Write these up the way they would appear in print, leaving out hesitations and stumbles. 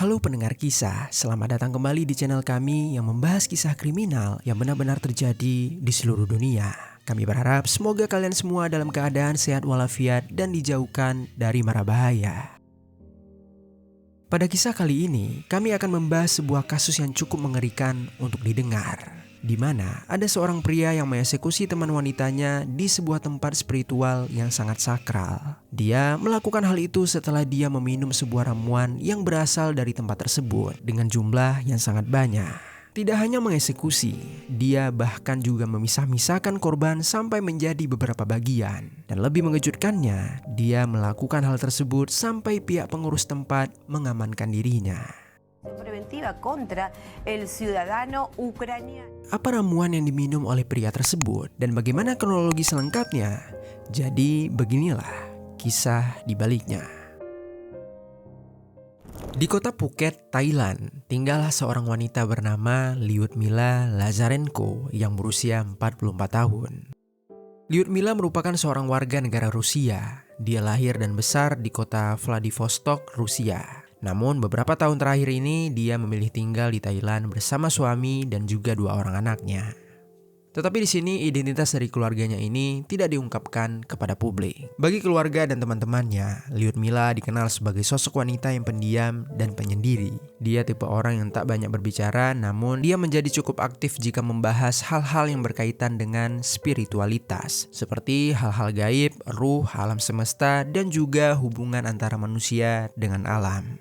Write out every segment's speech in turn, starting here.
Halo pendengar kisah, selamat datang kembali di channel kami yang membahas kisah kriminal yang benar-benar terjadi di seluruh dunia. Kami berharap semoga kalian semua dalam keadaan sehat walafiat dan dijauhkan dari mara bahaya. Pada kisah kali ini, kami akan membahas sebuah kasus yang cukup mengerikan untuk didengar, di mana ada seorang pria yang mengeksekusi teman wanitanya di sebuah tempat spiritual yang sangat sakral. Dia melakukan hal itu setelah dia meminum sebuah ramuan yang berasal dari tempat tersebut dengan jumlah yang sangat banyak. Tidak hanya mengeksekusi, dia bahkan juga memisah-misahkan korban sampai menjadi beberapa bagian. Dan lebih mengejutkannya, dia melakukan hal tersebut sampai pihak pengurus tempat mengamankan dirinya. Apa ramuan yang diminum oleh pria tersebut dan bagaimana kronologi selengkapnya? Jadi beginilah kisah di baliknya. Di kota Phuket, Thailand, tinggallah seorang wanita bernama Lyudmila Lazarenko yang berusia 44 tahun. Lyudmila merupakan seorang warga negara Rusia. Dia lahir dan besar di kota Vladivostok, Rusia. Namun beberapa tahun terakhir ini dia memilih tinggal di Thailand bersama suami dan juga 2 orang anaknya. Tetapi di sini identitas dari keluarganya ini tidak diungkapkan kepada publik. Bagi keluarga dan teman-temannya, Lyudmila dikenal sebagai sosok wanita yang pendiam dan penyendiri. Dia tipe orang yang tak banyak berbicara, namun dia menjadi cukup aktif jika membahas hal-hal yang berkaitan dengan spiritualitas, seperti hal-hal gaib, ruh, alam semesta, dan juga hubungan antara manusia dengan alam.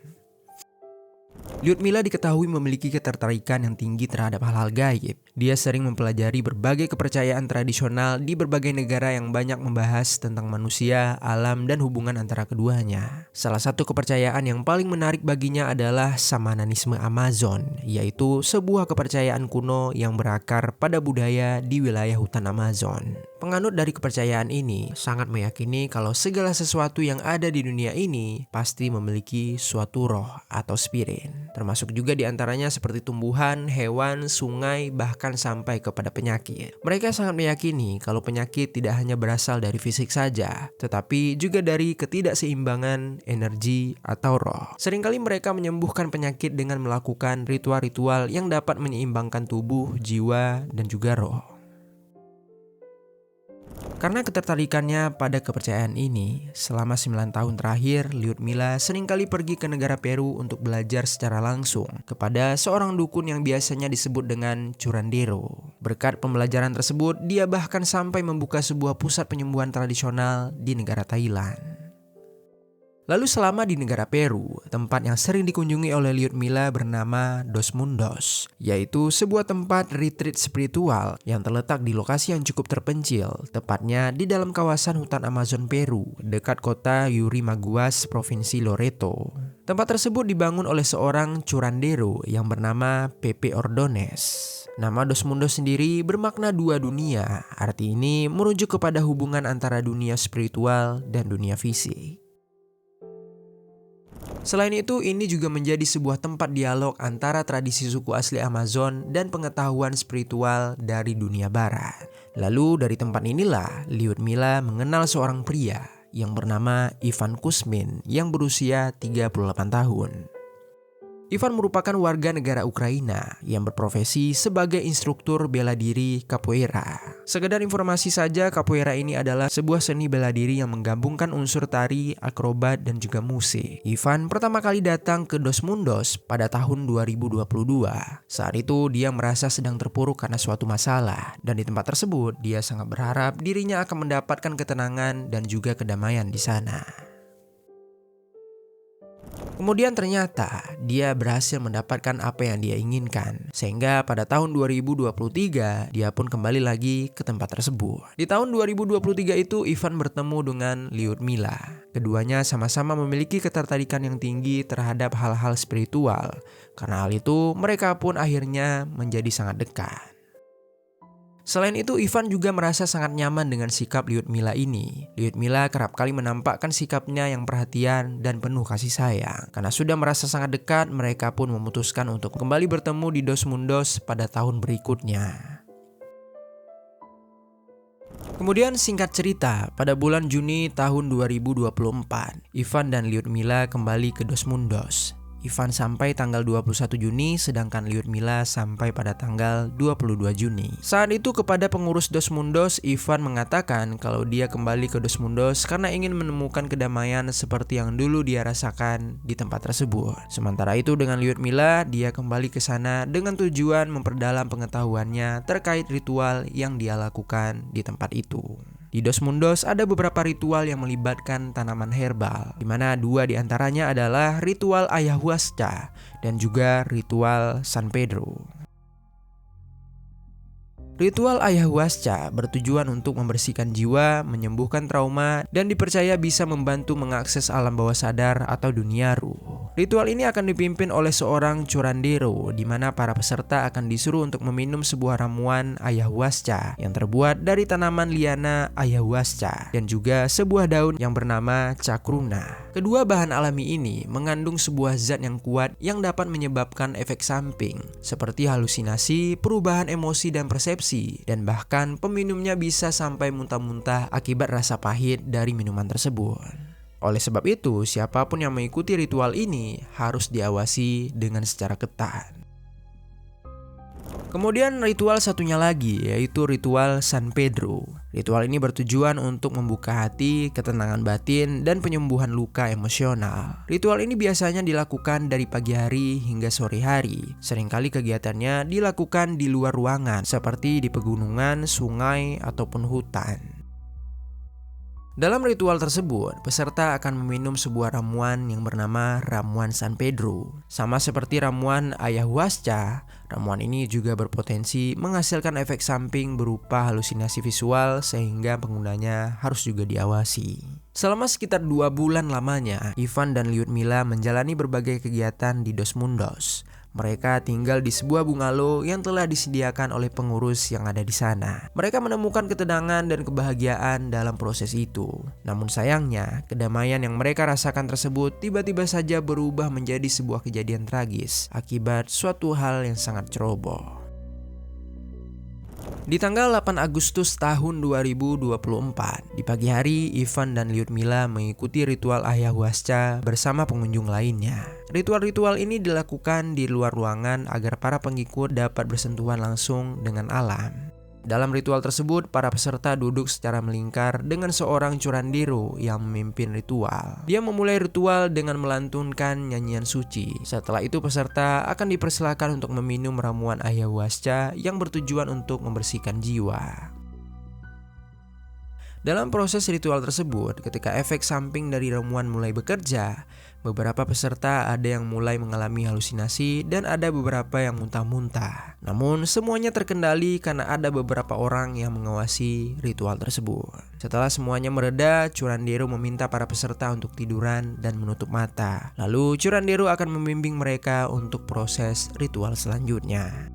Lyudmila diketahui memiliki ketertarikan yang tinggi terhadap hal-hal gaib. Dia sering mempelajari berbagai kepercayaan tradisional di berbagai negara yang banyak membahas tentang manusia, alam, dan hubungan antara keduanya. Salah satu kepercayaan yang paling menarik baginya adalah Shamanisme Amazon, yaitu sebuah kepercayaan kuno yang berakar pada budaya di wilayah hutan Amazon. Penganut dari kepercayaan ini sangat meyakini kalau segala sesuatu yang ada di dunia ini pasti memiliki suatu roh atau spirit. Termasuk juga diantaranya seperti tumbuhan, hewan, sungai, bahkan sampai kepada penyakit. Mereka sangat meyakini kalau penyakit tidak hanya berasal dari fisik saja, tetapi juga dari ketidakseimbangan energi atau roh. Seringkali mereka menyembuhkan penyakit dengan melakukan ritual-ritual yang dapat menyeimbangkan tubuh, jiwa, dan juga roh. Karena ketertarikannya pada kepercayaan ini, selama 9 tahun terakhir, Lyudmila seringkali pergi ke negara Peru untuk belajar secara langsung kepada seorang dukun yang biasanya disebut dengan curandero. Berkat pembelajaran tersebut, dia bahkan sampai membuka sebuah pusat penyembuhan tradisional di negara Thailand. Lalu selama di negara Peru, tempat yang sering dikunjungi oleh Lyudmila bernama Dos Mundos, yaitu sebuah tempat retreat spiritual yang terletak di lokasi yang cukup terpencil, tepatnya di dalam kawasan hutan Amazon Peru, dekat kota Yurimaguas, Provinsi Loreto. Tempat tersebut dibangun oleh seorang curandero yang bernama Pepe Ordonez. Nama Dos Mundos sendiri bermakna 2 dunia, arti ini merujuk kepada hubungan antara dunia spiritual dan dunia fisik. Selain itu, ini juga menjadi sebuah tempat dialog antara tradisi suku asli Amazon dan pengetahuan spiritual dari dunia barat. Lalu dari tempat inilah Lyudmila mengenal seorang pria yang bernama Ivan Kuzmin yang berusia 38 tahun. Ivan merupakan warga negara Ukraina yang berprofesi sebagai instruktur bela diri capoeira. Sekedar informasi saja, capoeira ini adalah sebuah seni bela diri yang menggabungkan unsur tari, akrobat, dan juga musik. Ivan pertama kali datang ke Dos Mundos pada tahun 2022. Saat itu dia merasa sedang terpuruk karena suatu masalah, dan di tempat tersebut dia sangat berharap dirinya akan mendapatkan ketenangan dan juga kedamaian di sana. Kemudian ternyata dia berhasil mendapatkan apa yang dia inginkan. Sehingga pada tahun 2023 dia pun kembali lagi ke tempat tersebut. Di tahun 2023 itu Ivan bertemu dengan Lyudmila. Keduanya sama-sama memiliki ketertarikan yang tinggi terhadap hal-hal spiritual. Karena hal itu mereka pun akhirnya menjadi sangat dekat. Selain itu, Ivan juga merasa sangat nyaman dengan sikap Lyudmila ini. Lyudmila kerap kali menampakkan sikapnya yang perhatian dan penuh kasih sayang. Karena sudah merasa sangat dekat, mereka pun memutuskan untuk kembali bertemu di Dos Mundos pada tahun berikutnya. Kemudian singkat cerita, pada bulan Juni tahun 2024, Ivan dan Lyudmila kembali ke Dos Mundos. Ivan sampai tanggal 21 Juni sedangkan Lyudmila sampai pada tanggal 22 Juni. Saat itu kepada pengurus Dos Mundos, Ivan mengatakan kalau dia kembali ke Dos Mundos karena ingin menemukan kedamaian seperti yang dulu dia rasakan di tempat tersebut. Sementara itu dengan Lyudmila, dia kembali ke sana dengan tujuan memperdalam pengetahuannya terkait ritual yang dia lakukan di tempat itu. Di Dos Mundos ada beberapa ritual yang melibatkan tanaman herbal, di mana 2 diantaranya adalah ritual Ayahuasca dan juga ritual San Pedro. Ritual Ayahuasca bertujuan untuk membersihkan jiwa, menyembuhkan trauma, dan dipercaya bisa membantu mengakses alam bawah sadar atau dunia ruh. Ritual ini akan dipimpin oleh seorang curandero, di mana para peserta akan disuruh untuk meminum sebuah ramuan Ayahuasca yang terbuat dari tanaman liana Ayahuasca dan juga sebuah daun yang bernama Chacruna. Kedua bahan alami ini mengandung sebuah zat yang kuat yang dapat menyebabkan efek samping seperti halusinasi, perubahan emosi dan persepsi, dan bahkan peminumnya bisa sampai muntah-muntah akibat rasa pahit dari minuman tersebut. Oleh sebab itu, siapapun yang mengikuti ritual ini harus diawasi dengan secara ketat. Kemudian ritual satunya lagi yaitu ritual San Pedro. Ritual ini bertujuan untuk membuka hati, ketenangan batin, dan penyembuhan luka emosional. Ritual ini biasanya dilakukan dari pagi hari hingga sore hari. Seringkali kegiatannya dilakukan di luar ruangan seperti di pegunungan, sungai, ataupun hutan. Dalam ritual tersebut, peserta akan meminum sebuah ramuan yang bernama ramuan San Pedro. Sama seperti ramuan Ayahuasca, ramuan ini juga berpotensi menghasilkan efek samping berupa halusinasi visual sehingga penggunanya harus juga diawasi. Selama sekitar 2 bulan lamanya, Ivan dan Lyudmila menjalani berbagai kegiatan di Dos Mundos. Mereka tinggal di sebuah bungalow yang telah disediakan oleh pengurus yang ada di sana. Mereka menemukan ketenangan dan kebahagiaan dalam proses itu. Namun sayangnya, kedamaian yang mereka rasakan tersebut tiba-tiba saja berubah menjadi sebuah kejadian tragis akibat suatu hal yang sangat ceroboh. Di tanggal 8 Agustus tahun 2024, di pagi hari, Ivan dan Lyudmila mengikuti ritual Ayahuasca bersama pengunjung lainnya. Ritual-ritual ini dilakukan di luar ruangan agar para pengikut dapat bersentuhan langsung dengan alam. Dalam ritual tersebut, para peserta duduk secara melingkar dengan seorang curandero yang memimpin ritual. Dia memulai ritual dengan melantunkan nyanyian suci. Setelah itu, peserta akan dipersilakan untuk meminum ramuan Ayahuasca yang bertujuan untuk membersihkan jiwa. Dalam proses ritual tersebut, ketika efek samping dari ramuan mulai bekerja, beberapa peserta ada yang mulai mengalami halusinasi dan ada beberapa yang muntah-muntah. Namun semuanya terkendali karena ada beberapa orang yang mengawasi ritual tersebut. Setelah semuanya mereda, curandero meminta para peserta untuk tiduran dan menutup mata. Lalu curandero akan membimbing mereka untuk proses ritual selanjutnya.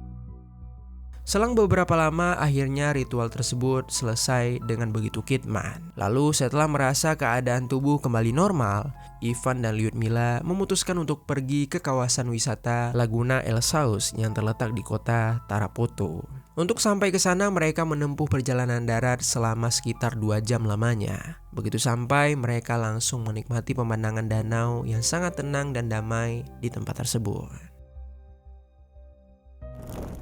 Selang beberapa lama, akhirnya ritual tersebut selesai dengan begitu khidmat. Lalu setelah merasa keadaan tubuh kembali normal, Ivan dan Lyudmila memutuskan untuk pergi ke kawasan wisata Laguna El Saus yang terletak di kota Tarapoto. Untuk sampai ke sana, mereka menempuh perjalanan darat selama sekitar 2 jam lamanya. Begitu sampai, mereka langsung menikmati pemandangan danau yang sangat tenang dan damai di tempat tersebut.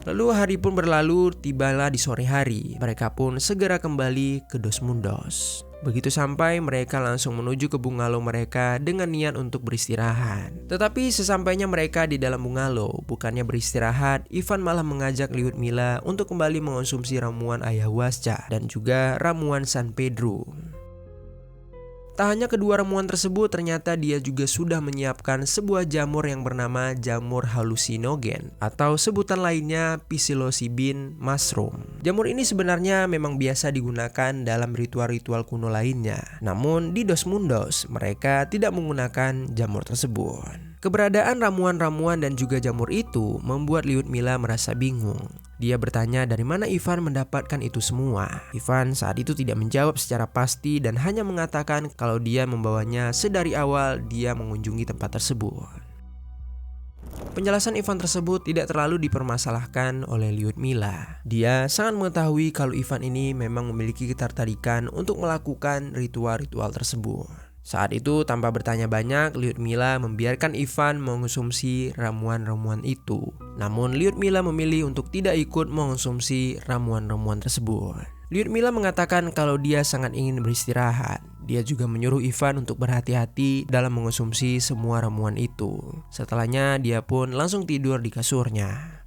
Lalu hari pun berlalu, tibalah di sore hari. Mereka pun segera kembali ke Dos Mundos. Begitu sampai, mereka langsung menuju ke bungalow mereka dengan niat untuk beristirahat. Tetapi sesampainya mereka di dalam bungalow, bukannya beristirahat, Ivan malah mengajak Lyudmila untuk kembali mengonsumsi ramuan Ayahuasca dan juga ramuan San Pedro. Tak hanya kedua ramuan tersebut, ternyata dia juga sudah menyiapkan sebuah jamur yang bernama jamur halusinogen atau sebutan lainnya psilocybin mushroom. Jamur ini sebenarnya memang biasa digunakan dalam ritual-ritual kuno lainnya. Namun di Dos Mundos mereka tidak menggunakan jamur tersebut. Keberadaan ramuan-ramuan dan juga jamur itu membuat Lyudmila merasa bingung. Dia bertanya dari mana Ivan mendapatkan itu semua. Ivan saat itu tidak menjawab secara pasti dan hanya mengatakan kalau dia membawanya sedari awal dia mengunjungi tempat tersebut. Penjelasan Ivan tersebut tidak terlalu dipermasalahkan oleh Lyudmila. Dia sangat mengetahui kalau Ivan ini memang memiliki ketertarikan untuk melakukan ritual-ritual tersebut. Saat itu tanpa bertanya banyak, Lyudmila membiarkan Ivan mengonsumsi ramuan-ramuan itu. Namun Lyudmila memilih untuk tidak ikut mengonsumsi ramuan-ramuan tersebut. Lyudmila mengatakan kalau dia sangat ingin beristirahat. Dia juga menyuruh Ivan untuk berhati-hati dalam mengonsumsi semua ramuan itu. Setelahnya dia pun langsung tidur di kasurnya.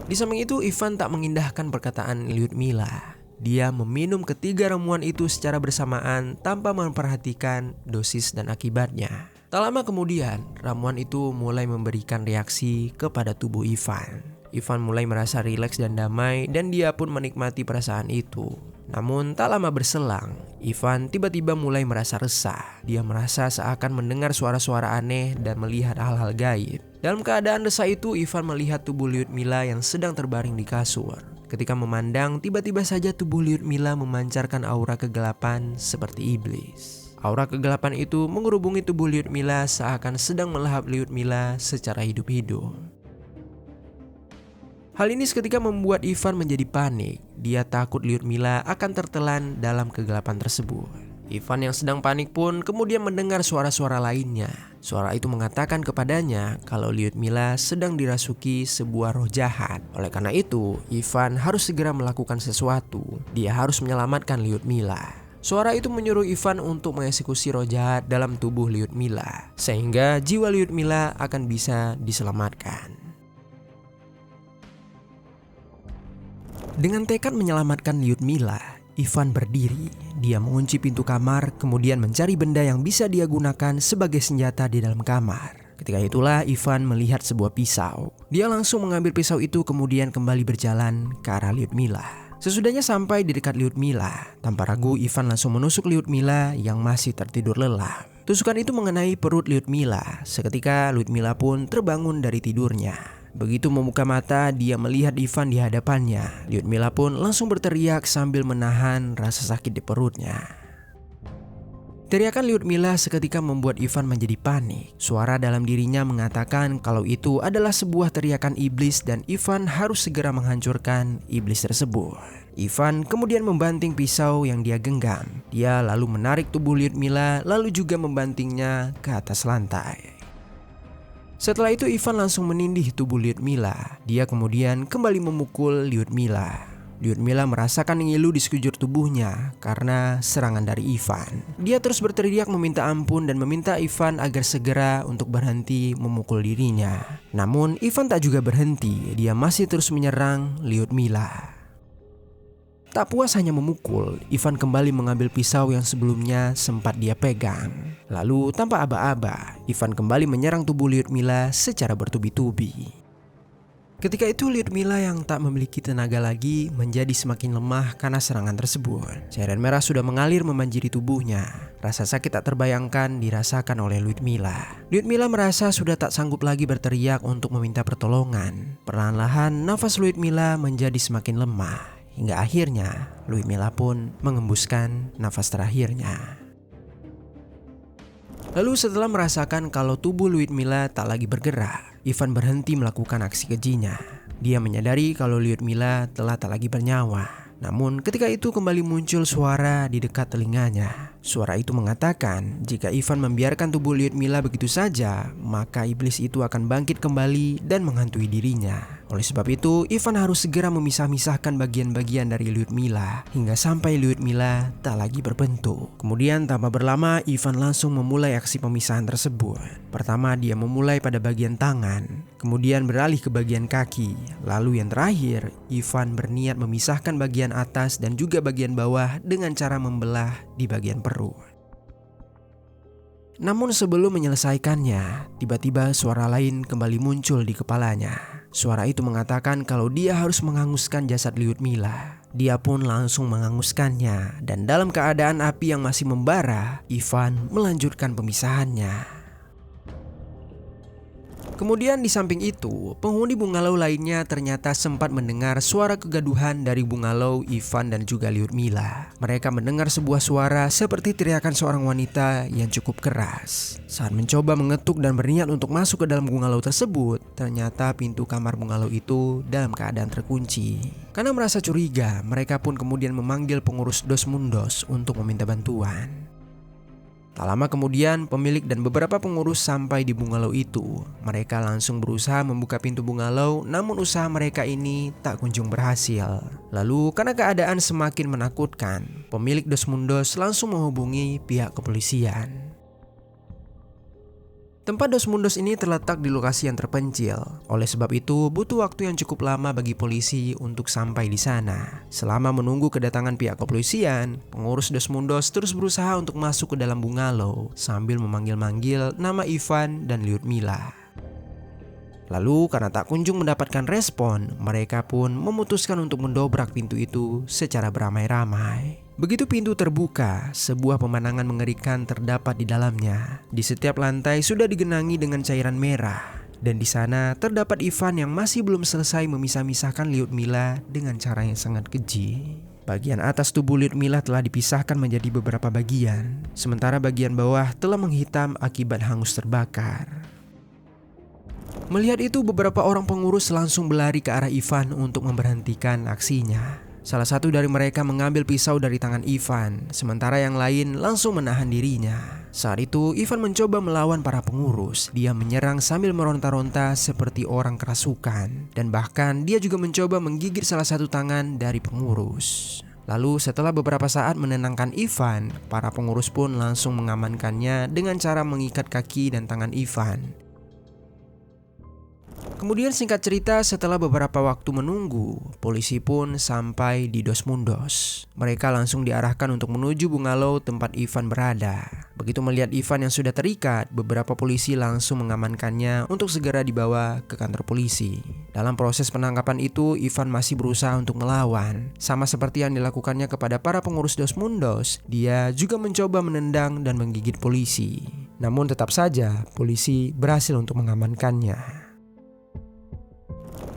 Di samping itu, Ivan tak mengindahkan perkataan Lyudmila. Dia meminum ketiga ramuan itu secara bersamaan tanpa memperhatikan dosis dan akibatnya. Tak lama kemudian, ramuan itu mulai memberikan reaksi kepada tubuh Ivan. Ivan mulai merasa rileks dan damai dan dia pun menikmati perasaan itu. Namun tak lama berselang, Ivan tiba-tiba mulai merasa resah. Dia merasa seakan mendengar suara-suara aneh dan melihat hal-hal gaib. Dalam keadaan resah itu, Ivan melihat tubuh Lyudmila yang sedang terbaring di kasur. Ketika memandang, tiba-tiba saja tubuh Lyudmila memancarkan aura kegelapan seperti iblis. Aura kegelapan itu mengerubungi tubuh Lyudmila seakan sedang melahap Lyudmila secara hidup-hidup. Hal ini seketika membuat Ivan menjadi panik. Dia takut Lyudmila akan tertelan dalam kegelapan tersebut. Ivan yang sedang panik pun kemudian mendengar suara-suara lainnya. Suara itu mengatakan kepadanya kalau Lyudmila sedang dirasuki sebuah roh jahat. Oleh karena itu, Ivan harus segera melakukan sesuatu. Dia harus menyelamatkan Lyudmila. Suara itu menyuruh Ivan untuk mengeksekusi roh jahat dalam tubuh Lyudmila, sehingga jiwa Lyudmila akan bisa diselamatkan. Dengan tekad menyelamatkan Lyudmila, Ivan berdiri. Dia mengunci pintu kamar, kemudian mencari benda yang bisa dia gunakan sebagai senjata di dalam kamar. Ketika itulah Ivan melihat sebuah pisau. Dia langsung mengambil pisau itu kemudian kembali berjalan ke arah Lyudmila. Sesudahnya sampai di dekat Lyudmila, tanpa ragu Ivan langsung menusuk Lyudmila yang masih tertidur lelap. Tusukan itu mengenai perut Lyudmila. Seketika Lyudmila pun terbangun dari tidurnya. Begitu membuka mata, dia melihat Ivan di hadapannya. Lyudmila pun langsung berteriak sambil menahan rasa sakit di perutnya. Teriakan Lyudmila seketika membuat Ivan menjadi panik. Suara dalam dirinya mengatakan kalau itu adalah sebuah teriakan iblis dan Ivan harus segera menghancurkan iblis tersebut. Ivan kemudian membanting pisau yang dia genggam. Dia lalu menarik tubuh Lyudmila lalu juga membantingnya ke atas lantai. Setelah itu Ivan langsung menindih tubuh Lyudmila. Dia kemudian kembali memukul Lyudmila. Lyudmila merasakan ngilu di sekujur tubuhnya karena serangan dari Ivan. Dia terus berteriak meminta ampun dan meminta Ivan agar segera untuk berhenti memukul dirinya. Namun Ivan tak juga berhenti. Dia masih terus menyerang Lyudmila. Tak puas hanya memukul, Ivan kembali mengambil pisau yang sebelumnya sempat dia pegang. Lalu tanpa aba-aba, Ivan kembali menyerang tubuh Lyudmila secara bertubi-tubi. Ketika itu Lyudmila yang tak memiliki tenaga lagi menjadi semakin lemah karena serangan tersebut. Cairan merah sudah mengalir membanjiri tubuhnya. Rasa sakit tak terbayangkan dirasakan oleh Lyudmila. Lyudmila merasa sudah tak sanggup lagi berteriak untuk meminta pertolongan. Perlahan-lahan nafas Lyudmila menjadi semakin lemah. Hingga akhirnya Lyudmila pun mengembuskan nafas terakhirnya. Lalu setelah merasakan kalau tubuh Lyudmila tak lagi bergerak, Ivan berhenti melakukan aksi kejinya. Dia menyadari kalau Lyudmila telah tak lagi bernyawa. Namun ketika itu kembali muncul suara di dekat telinganya. Suara itu mengatakan jika Ivan membiarkan tubuh Lyudmila begitu saja, maka iblis itu akan bangkit kembali dan menghantui dirinya. Oleh sebab itu, Ivan harus segera memisah-misahkan bagian-bagian dari Lyudmila hingga sampai Lyudmila tak lagi berbentuk. Kemudian tanpa berlama, Ivan langsung memulai aksi pemisahan tersebut. Pertama dia memulai pada bagian tangan, kemudian beralih ke bagian kaki. Lalu yang terakhir, Ivan berniat memisahkan bagian atas dan juga bagian bawah dengan cara membelah di bagian perut. Namun sebelum menyelesaikannya, tiba-tiba suara lain kembali muncul di kepalanya. Suara itu mengatakan kalau dia harus menghanguskan jasad Lyudmila. Dia pun langsung menghanguskannya dan dalam keadaan api yang masih membara, Ivan melanjutkan pemisahannya. Kemudian di samping itu, penghuni bungalow lainnya ternyata sempat mendengar suara kegaduhan dari bungalow Ivan dan juga Lyudmila. Mereka mendengar sebuah suara seperti teriakan seorang wanita yang cukup keras. Saat mencoba mengetuk dan berniat untuk masuk ke dalam bungalow tersebut, ternyata pintu kamar bungalow itu dalam keadaan terkunci. Karena merasa curiga, mereka pun kemudian memanggil pengurus Dos Mundos untuk meminta bantuan. Tak lama kemudian, pemilik dan beberapa pengurus sampai di bungalow itu. Mereka langsung berusaha membuka pintu bungalow, namun usaha mereka ini tak kunjung berhasil. Lalu, karena keadaan semakin menakutkan, pemilik Dos Mundos langsung menghubungi pihak kepolisian. Tempat Dos Mundos ini terletak di lokasi yang terpencil. Oleh sebab itu, butuh waktu yang cukup lama bagi polisi untuk sampai di sana. Selama menunggu kedatangan pihak kepolisian, pengurus Dos Mundos terus berusaha untuk masuk ke dalam bungalow sambil memanggil-manggil nama Ivan dan Lyudmila. Lalu karena tak kunjung mendapatkan respon, mereka pun memutuskan untuk mendobrak pintu itu secara beramai-ramai. Begitu pintu terbuka, sebuah pemandangan mengerikan terdapat di dalamnya. Di setiap lantai sudah digenangi dengan cairan merah. Dan di sana terdapat Ivan yang masih belum selesai memisah-misahkan Lyudmila dengan cara yang sangat keji. Bagian atas tubuh Lyudmila telah dipisahkan menjadi beberapa bagian, sementara bagian bawah telah menghitam akibat hangus terbakar. Melihat itu, beberapa orang pengurus langsung berlari ke arah Ivan untuk memberhentikan aksinya. Salah satu dari mereka mengambil pisau dari tangan Ivan, sementara yang lain langsung menahan dirinya. Saat itu, Ivan mencoba melawan para pengurus. Dia menyerang sambil meronta-ronta seperti orang kerasukan. Dan bahkan dia juga mencoba menggigit salah satu tangan dari pengurus. Lalu setelah beberapa saat menenangkan Ivan, para pengurus pun langsung mengamankannya dengan cara mengikat kaki dan tangan Ivan. Kemudian singkat cerita, setelah beberapa waktu menunggu, polisi pun sampai di Dos Mundos. Mereka langsung diarahkan untuk menuju bungalow tempat Ivan berada. Begitu melihat Ivan yang sudah terikat, beberapa polisi langsung mengamankannya untuk segera dibawa ke kantor polisi. Dalam proses penangkapan itu, Ivan masih berusaha untuk melawan. Sama seperti yang dilakukannya kepada para pengurus Dos Mundos, dia juga mencoba menendang dan menggigit polisi. Namun tetap saja, polisi berhasil untuk mengamankannya.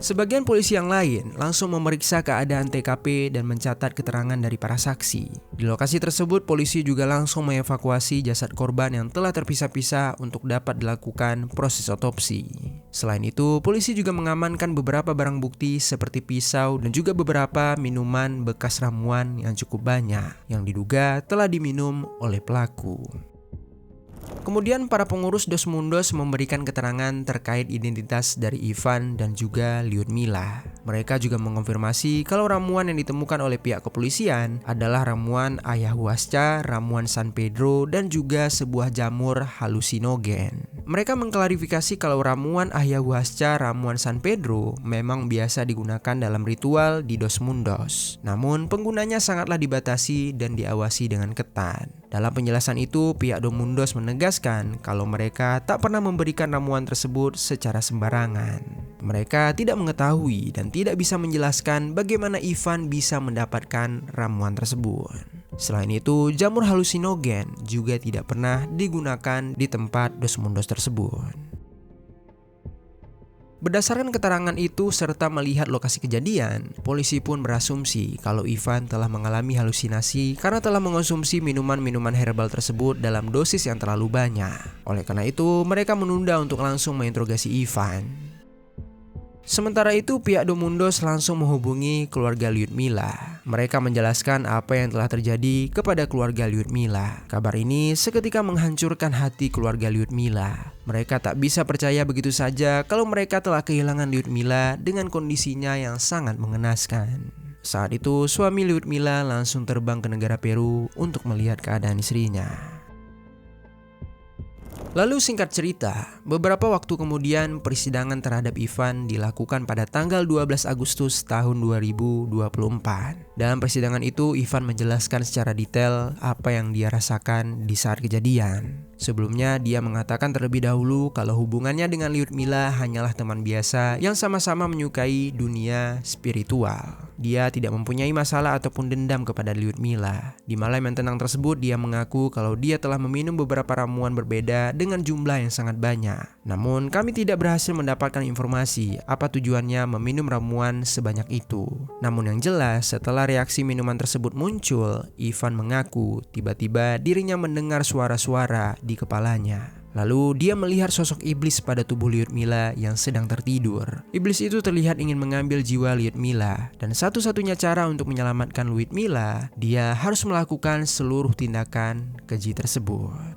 Sebagian polisi yang lain langsung memeriksa keadaan TKP dan mencatat keterangan dari para saksi. Di lokasi tersebut, polisi juga langsung mengevakuasi jasad korban yang telah terpisah-pisah untuk dapat dilakukan proses otopsi. Selain itu, polisi juga mengamankan beberapa barang bukti seperti pisau dan juga beberapa minuman bekas ramuan yang cukup banyak yang diduga telah diminum oleh pelaku. Kemudian para pengurus Dos Mundos memberikan keterangan terkait identitas dari Ivan dan juga Lyudmila. Mereka juga mengonfirmasi kalau ramuan yang ditemukan oleh pihak kepolisian adalah ramuan ayahuasca, ramuan San Pedro, dan juga sebuah jamur halusinogen. Mereka mengklarifikasi kalau ramuan ayahuasca, ramuan San Pedro memang biasa digunakan dalam ritual di Dos Mundos. Namun penggunanya sangatlah dibatasi dan diawasi dengan ketat. Dalam penjelasan itu, pihak Dos Mundos menegaskan kalau mereka tak pernah memberikan ramuan tersebut secara sembarangan. Mereka tidak mengetahui dan tidak bisa menjelaskan bagaimana Ivan bisa mendapatkan ramuan tersebut. Selain itu, jamur halusinogen juga tidak pernah digunakan di tempat Dos Mundos tersebut. Berdasarkan keterangan itu serta melihat lokasi kejadian, polisi pun berasumsi kalau Ivan telah mengalami halusinasi karena telah mengonsumsi minuman-minuman herbal tersebut dalam dosis yang terlalu banyak. Oleh karena itu, mereka menunda untuk langsung menginterogasi Ivan. Sementara itu, pihak Dos Mundos langsung menghubungi keluarga Lyudmila. Mereka menjelaskan apa yang telah terjadi kepada keluarga Lyudmila. Kabar ini seketika menghancurkan hati keluarga Lyudmila. Mereka tak bisa percaya begitu saja kalau mereka telah kehilangan Lyudmila dengan kondisinya yang sangat mengenaskan. Saat itu, suami Lyudmila langsung terbang ke negara Peru untuk melihat keadaan istrinya. Lalu singkat cerita, beberapa waktu kemudian persidangan terhadap Ivan dilakukan pada tanggal 12 Agustus tahun 2024. Dalam persidangan itu, Ivan menjelaskan secara detail apa yang dia rasakan di saat kejadian. Sebelumnya dia mengatakan terlebih dahulu kalau hubungannya dengan Lyudmila hanyalah teman biasa yang sama-sama menyukai dunia spiritual. Dia tidak mempunyai masalah ataupun dendam kepada Lyudmila. Di malam yang tenang tersebut dia mengaku kalau dia telah meminum beberapa ramuan berbeda dengan jumlah yang sangat banyak. Namun kami tidak berhasil mendapatkan informasi apa tujuannya meminum ramuan sebanyak itu. Namun yang jelas setelah reaksi minuman tersebut muncul, Ivan mengaku tiba-tiba dirinya mendengar suara-suara di kepalanya. Lalu dia melihat sosok iblis pada tubuh Lyudmila yang sedang tertidur. Iblis itu terlihat ingin mengambil jiwa Lyudmila, dan satu-satunya cara untuk menyelamatkan Lyudmila, dia harus melakukan seluruh tindakan keji tersebut.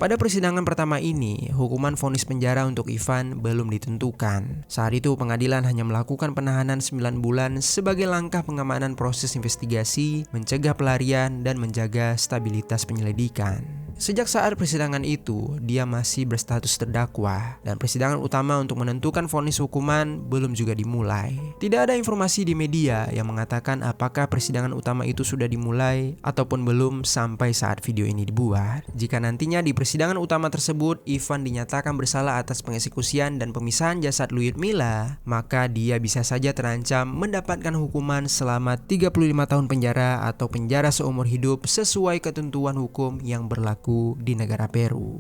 Pada persidangan pertama ini, hukuman vonis penjara untuk Ivan belum ditentukan. Saat itu pengadilan hanya melakukan penahanan 9 bulan sebagai langkah pengamanan proses investigasi, mencegah pelarian, dan menjaga stabilitas penyelidikan. Sejak saat persidangan itu, dia masih berstatus terdakwa dan persidangan utama untuk menentukan vonis hukuman belum juga dimulai. Tidak ada informasi di media yang mengatakan apakah persidangan utama itu sudah dimulai ataupun belum sampai saat video ini dibuat. Jika nantinya di persidangan utama tersebut Ivan dinyatakan bersalah atas pengeksekusian dan pemisahan jasad Lyudmila, maka dia bisa saja terancam mendapatkan hukuman selama 35 tahun penjara atau penjara seumur hidup sesuai ketentuan hukum yang berlaku di negara Peru.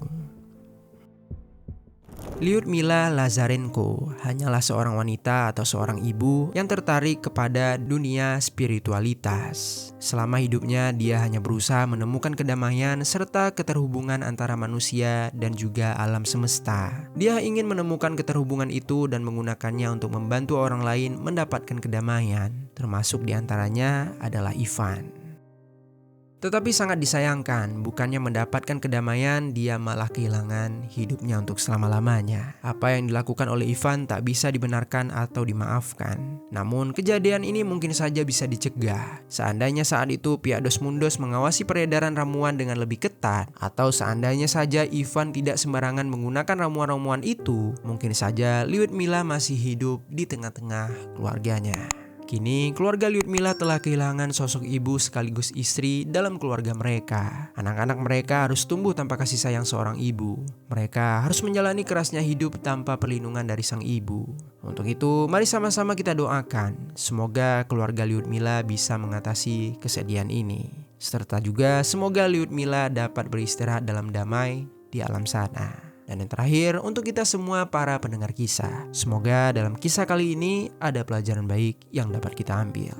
Lyudmila Lazarenko hanyalah seorang wanita atau seorang ibu yang tertarik kepada dunia spiritualitas. Selama hidupnya dia hanya berusaha menemukan kedamaian serta keterhubungan antara manusia dan juga alam semesta. Dia ingin menemukan keterhubungan itu dan menggunakannya untuk membantu orang lain mendapatkan kedamaian, termasuk diantaranya adalah Ivan. Tetapi sangat disayangkan, bukannya mendapatkan kedamaian, dia malah kehilangan hidupnya untuk selama-lamanya. Apa yang dilakukan oleh Ivan tak bisa dibenarkan atau dimaafkan. Namun kejadian ini mungkin saja bisa dicegah. Seandainya saat itu pihak Dos Mundos mengawasi peredaran ramuan dengan lebih ketat, atau seandainya saja Ivan tidak sembarangan menggunakan ramuan-ramuan itu, mungkin saja Lyudmila masih hidup di tengah-tengah keluarganya. Kini, keluarga Lyudmila telah kehilangan sosok ibu sekaligus istri dalam keluarga mereka. Anak-anak mereka harus tumbuh tanpa kasih sayang seorang ibu. Mereka harus menjalani kerasnya hidup tanpa perlindungan dari sang ibu. Untuk itu, mari sama-sama kita doakan. Semoga keluarga Lyudmila bisa mengatasi kesedihan ini. Serta juga semoga Lyudmila dapat beristirahat dalam damai di alam sana. Dan yang terakhir, untuk kita semua para pendengar kisah, semoga dalam kisah kali ini ada pelajaran baik yang dapat kita ambil.